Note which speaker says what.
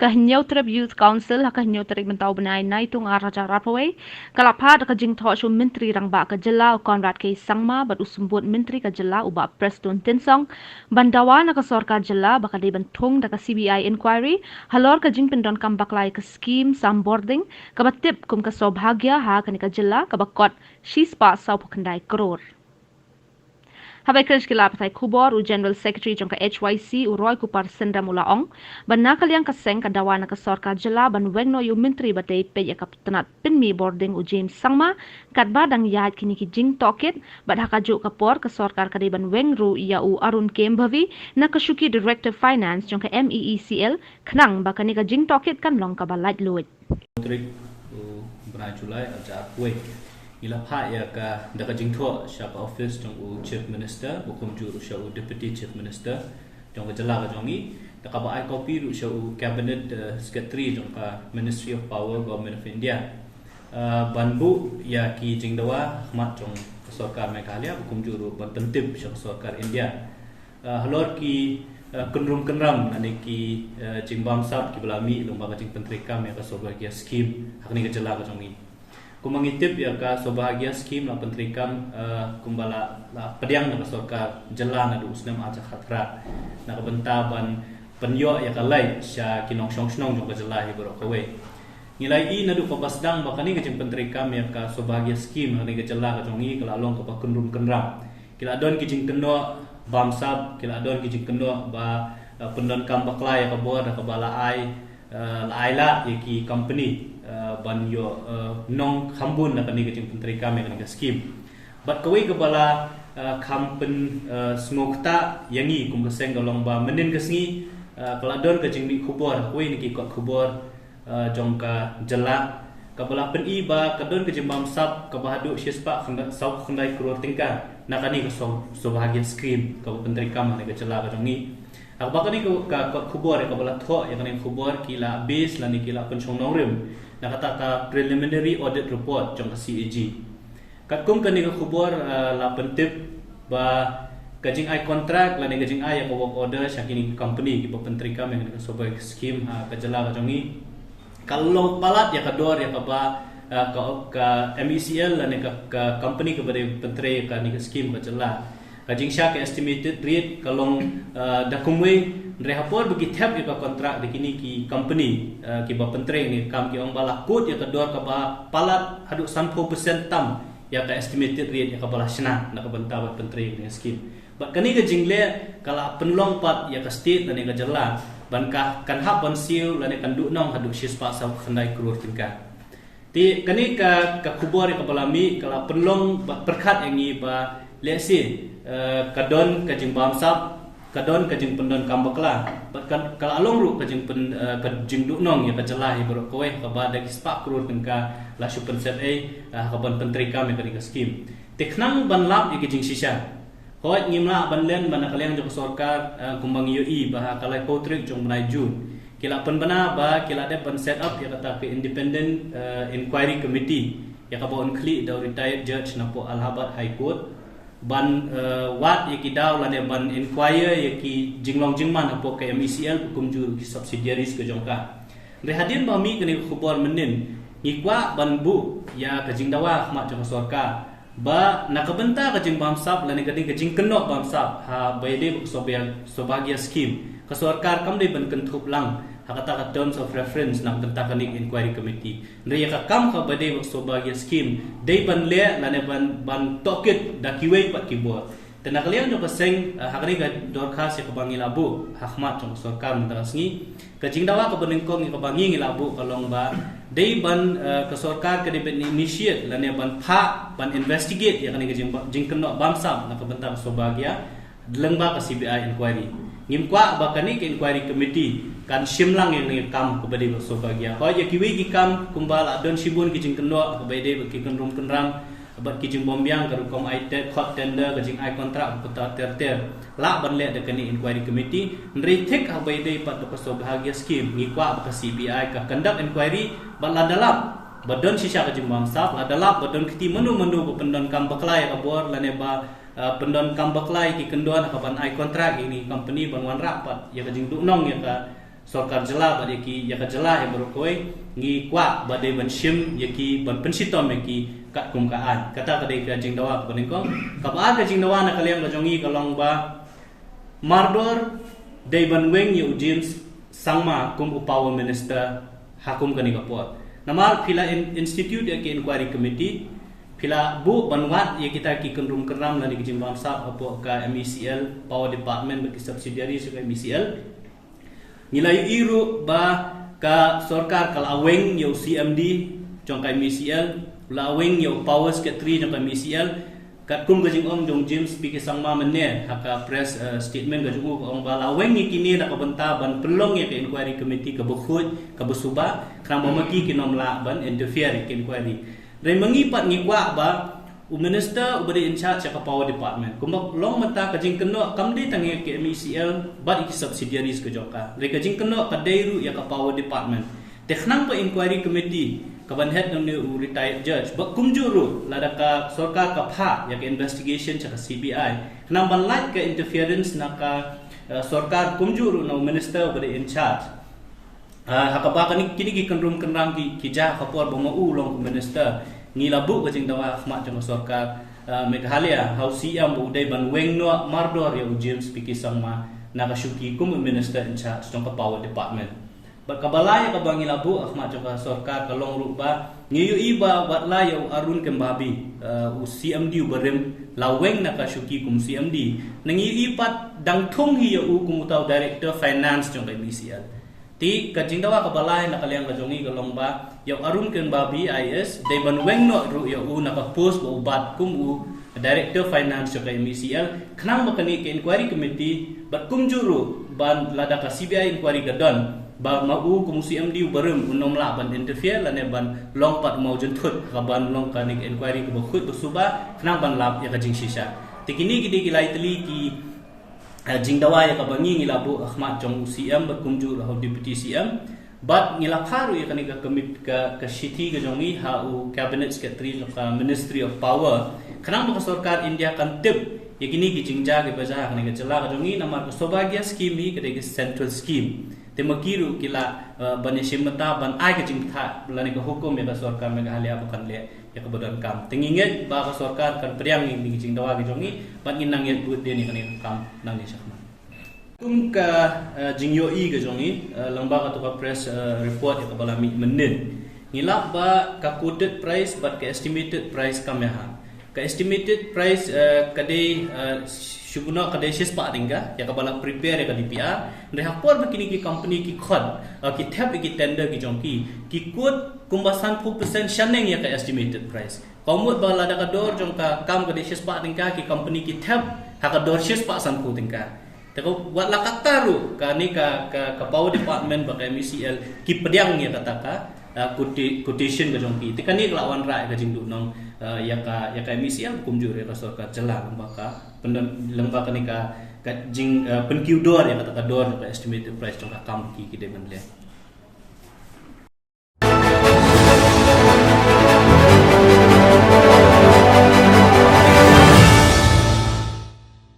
Speaker 1: Kahinyaw Trib Youth Council kahinyaw tarik mentau benai nai tung Raja Rapaway kalapha ka jing tho chu menteri rang ba ka jela Conrad K Sangma bat usumbut menteri ka jela uba Preston Tinsong bandawa na ka sorkar jela baka de bantung da ka CBI inquiry halor ka jing pendon kambaklai ka scheme sam boarding ka batip kum ka sobhagya ha ka jela ka bakot shispa sau pukandai kror. Habai kerja kila patai kubor u General Secretary jangka HYC u Roy Kupar Sendra Mulaong ban nakaliang kaseng kadawana ka sorkar jela ban wengno yu menteri batay pe ya kaptenat pinmi boarding u James Sangma kat badang yad kini ki jing tokit bat hakaju kapor ka sorkar kadai ban wengru ya u Arun Kembavi na kashuki Director Finance jangka MEECL knang bakani ka jing tokit kan long ka balait luit.
Speaker 2: Trik berai Julai ajar kue ila pha ya ka daka jingtho sha ka office jong u chief minister bukum ju sha u deputy chief minister jong ka jala ka jongi daka ba ai copy ru sha u cabinet secretary jong ka Ministry of Power Government of India banbu ya ki jingdawa khmat jong sarkar Meghalaya bukum ju ru ban pentib sha sarkar India halor ki kenrum kenram ane ki jingbam sab ki belami lomba ka jing pentrikam ya ka sobagia scheme hakni ka jala ka jongi kumangitip ya ka sobahagia scheme la pentrikam kumbala la pediang na sorkar jela na du usnam aja khatra na ka bentaban penyo ya ka lai sya kinong song jong ka jela hi bro kawe ngilai I na du ka basdang bakani ka jing pentrikam ya ka sobahagia scheme ni ka jela ka jongi kala long ka kunrum kenram kila don ki jing keno bamsab kila don ki jing keno ba pendon kam bakla ya ka bor da ka bala ai laila ya ki company ban yo nong khambun na kani kajing penteri kami kani ka scheme bat kawai kepala kampen smokta yangi kum keseng golong ba menin kesngi keladon kajing mi khubor kawai ni ki kot khubor jongka jela kabala pen I ba kadon kajing bam sab ka bahadu shispa khanda sau khandai kror tingka na kani ka so bahagia scheme ka penteri kam ni ka jela ka jongi bakani ka kot khubor ka bala tho ya kani khubor kila base lani kila penchong nongrim nakata ka preliminary audit report jong ka CAG katkum kani ka khubor la pentip ba kajing ai contract la ni kajing ai ka work order syakini company ki penteri kam yang ka sobai scheme ka jela ka jongi kalau palat ya ka dor ya ka ba ka MECL la ni ka company ka bare penteri ka ni ka scheme ka jela kajing syak estimated rate kalong dakumwe rehapor bagi tap ya kontrak dikini ki company ki ba pentreng ni kam ki ong bala kut ya kedor ka ba palat haduk 100% tam ya ka estimated rate ya ka bala shna na ka banta ba pentreng ni scheme ba kani ka jingle kala penlong pat ya ka state na ni ka jela ban ka kan hap ban siu la ni kan du nong haduk shispa sa khandai kror tingka ti kani ka kubor ya ka balami kala penlong perkhat yang ni ba lesi kadon kajing bamsab kadon kajing pendon kambakla kala along ru kajing pen kajing duknong ya kajelah hi bro kowe ka ba dagi spak krur tengka la super set ka ban penteri kam ka scheme teknang ban lap ya kajing shisha hoi ngimla ban len ban kaliang jok sarkar kumbang UI bah kalai potrik jong banai jun kila pen bana ba kila de ban set up ya kata ke independent inquiry committee ya ka ba on kli da retired judge napo Allahabad High Court ban wat yaki daw la ne ban inquire yaki jinglong jingman apo ka MECL hukum jur ki subsidiaries ke jongka rehadin ba mi kene khubor menin ngikwa ban bu ya ka jingdawa khma jong sorka ba nakabenta ka jing bamsab la ne gading ka jing kenok bamsab ha baide sobagia scheme ka sorkar kam de ban kentup lang hakata ka terms of reference nak tentang inquiry committee re ka kam ka bade sobagia scheme dei ban le la ne ban tokit da kiwei pat kibor tenakalian jo paseng hakani ga dorkhas ya ka bangi labu hakmat jong sarkar mentasngi ka jingdawa ka benengkong ka bangi labu kalong ba dei ban ka sarkar ka de initiate la ne ban pha ban investigate ya kani ka jingkeno bamsam na ka bentang sobagia lengba ka CBI inquiry ngimkwa bakani ke inquiry committee kan shimlang yang ni kam kubade sobagia ho ya kiwi ki kam kumbala don sibun ki jing kendo kubade ki kenrum kenram abat ki jing bombyang ka kom ai hot tender ka jing ai kontrak putar ter la ban le de kani inquiry committee nritik habade pat ko sobagia scheme ngikwa ka CBI ka conduct inquiry bala dalam badon sisa ka jing bamsap la dalam badon kiti menu pendon kam baklai ka bor la ne ba pendon kam baklai ki kendon ka ban ai kontrak ini company ban wan rapat ya ka jing du nong ya ka Sorkar jela ba ki ya ka jela he berkoi ngi kwa ba de ban shim ya ki ban pensitom ya ki kat kum kaan kata ka de ka jing dawa ka ko ka ba ka jing dawa na kalem ka jongi ka long ba mardor de ban weng yu James sangma kum power minister hakum kani ka pot namal phila institute ya ki inquiry committee phila bu banwat ya kita ki kendrum keram lani ki jimbang sap apo ka MECL power department bagi subsidiary su ka MECL nilai iru ba ka sorkar kal aweng yo CMD jong ka MECL la aweng yo power secretary jong ka MECL kat kum gajing om jong James biki sangma menne haka press statement gajung ong ba la aweng ni kini da ka benta ban pelong ya ka inquiry committee ka bukhut ka busuba kram maki kinom la ban interfere ka inquiry dan mengipat ngikwa ba minister ubari in charge ka power department kumbak long mata kajing keno kamdi tangi ke MECL bat iki subsidiaries ke joka re kajing keno ka dairu ya ka power department teknang pa inquiry committee ka ban head ng retired judge ba kumjuru lada ka sorkar ka pha ya ka investigation cha ka CBI nang ban light ka interference na ka sorkar kumjuru no minister ubari in charge hakaba kini ki kendrum kenram ki ja kapor bomo ulong minister ngilabu kajing dawa khmat jong sorkar Meghalaya hausi am budai ban weng no mardor ya James piki sangma nakashuki kum minister in charge jong power department bakabalaya ka bangilabu khmat jong sorkar kalong ruba ngiyu iba watla ya arun kembabi CMD ubarem laweng nakashuki kum CMD nangi ipat dangthong hi ya kum utaw director finance jong MECL ti kajing dawa ka balay na kalyang kajongi kalong ba yaw arun ken babi IS day ban weng no ru yaw naka post ba ubat kum director finance ka MECL khnang makani ke inquiry committee bat kum juru ban lada ka CBI inquiry gadon ba mau kum CMD barum unom la ban interfere lane ban long pat mau jentut ka ban long kanik inquiry ka khut suba khnang ban lab ya kajing shisha tikini gidi gilai teli ki jing dawa ya ka bangi ngilabu Ahmad jong CM berkumjur ha deputy CM but ngilakharu ya kani ka commit ka city ka jongi ha u cabinet secretary ka ministry of power kanang ba sarkar India kan tip ya kini ki jingja ke baja kani ka jala ka jongi namar ka sobagya scheme hi ka central scheme te makiru kila banishimata ban ai ka jingtha lani ka hukum ya ka sarkar Meghalaya bukan le ya kebetulan kam tenginget ba ka sarkar kan priang ni jing dawa ki jongi ban inang yet buat dia ni kan kam nang ni sakma tum ka jingyo i ka jongi lamba ka to ka press report ya ka bala menin ngilap ba ka quoted price but ka estimated price kam ya ka estimated price kade shuguna kade shispa tingga ya ka bala prepare ya ka DPR re hapor ba kini ki company ki khod ki thap ki tender ki jongi ki quote kumbasan 4% shaneng ya ka estimated price komut ba lada ka dor jong ka kam ka dishes pa tingka ki company ki thap ha ka dor shes pa san ku tingka teko wat la kataru ka ni ka power department ba ka MECL ki pediang ya kata ka quotation ka jong ki tikani lawan ra ka jing du nong ya ka MECL kumjur ya ka sorka jela lamba ka ni ka jing penkiu dor ya kata ka dor ka estimated price jong ka kam ki de man le